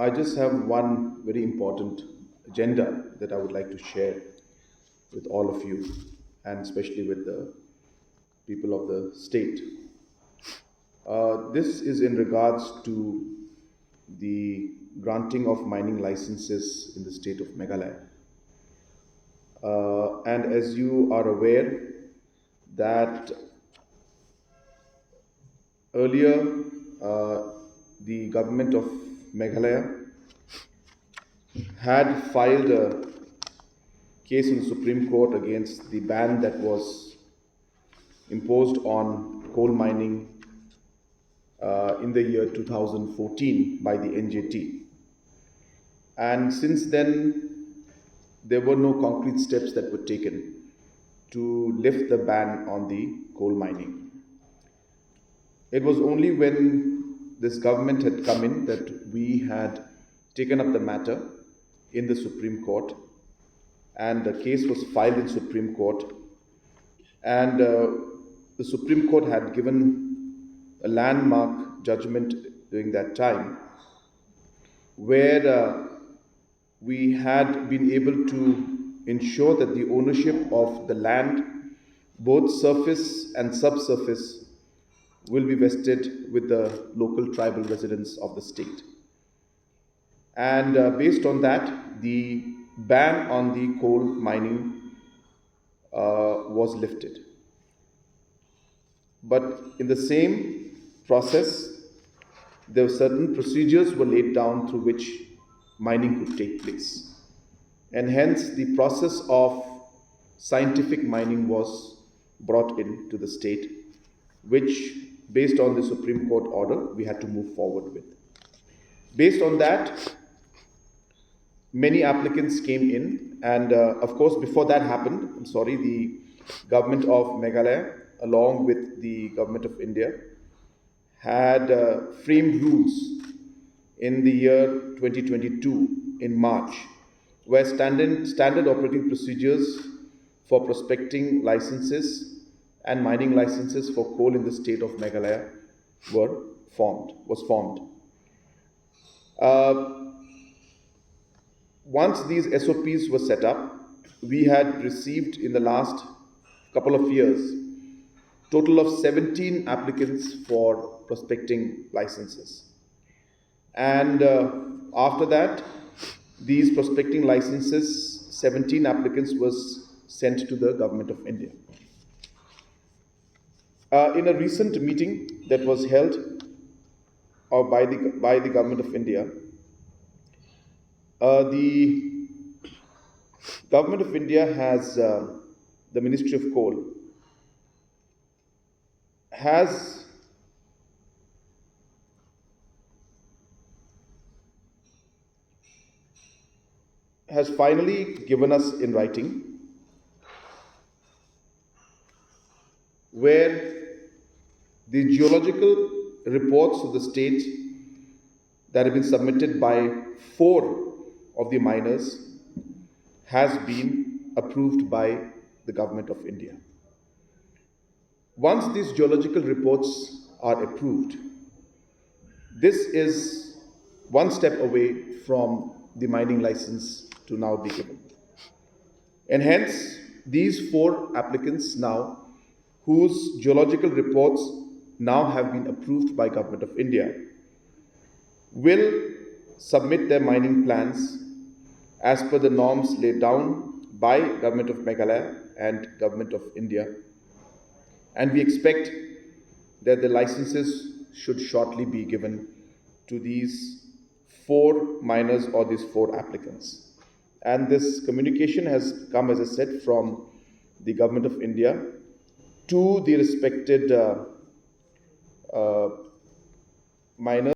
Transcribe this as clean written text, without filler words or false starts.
I just have one very important agenda that I would like to share with all of you, and especially with the people of the state. This is in regards to the granting of mining licenses in the state of Meghalaya. And as you are aware that earlier the government of Meghalaya had filed a case in the Supreme Court against the ban that was imposed on coal mining in the year 2014 by the NJT. And since then, there were no concrete steps that were taken to lift the ban on the coal mining. It was only when this government had come in that we had taken up the matter in the Supreme Court, and the case was filed in Supreme Court, and the Supreme Court had given a landmark judgment during that time where we had been able to ensure that the ownership of the land, both surface and subsurface, will be vested with the local tribal residents of the state. And based on that, the ban on the coal mining was lifted. But in the same process, there were certain procedures were laid down through which mining could take place. And hence, the process of scientific mining was brought into the state, which, based on the Supreme Court order, we had to move forward with. Based on that, many applicants came in, and of course, before that happened, the government of Meghalaya, along with the government of India, had framed rules in the year 2022 in March, where standard operating procedures for prospecting licenses and mining licenses for coal in the state of Meghalaya was formed. Once these SOPs were set up, we had received in the last couple of years total of 17 applicants for prospecting licenses. And after that, these prospecting licenses, 17 applicants was sent to the government of India. In a recent meeting that was held by the government of India, the government of India has, the Ministry of Coal, has finally given us in writing where the geological reports of the state that have been submitted by 4 of the miners has been approved by the government of India. Once these geological reports are approved, this is one step away from the mining license to now be given. And hence, these 4 applicants now, whose geological reports now have been approved by Government of India, will submit their mining plans as per the norms laid down by Government of Meghalaya and Government of India. And we expect that the licenses should shortly be given to these 4 miners or these 4 applicants. And this communication has come, as I said, from the Government of India to the respected miners.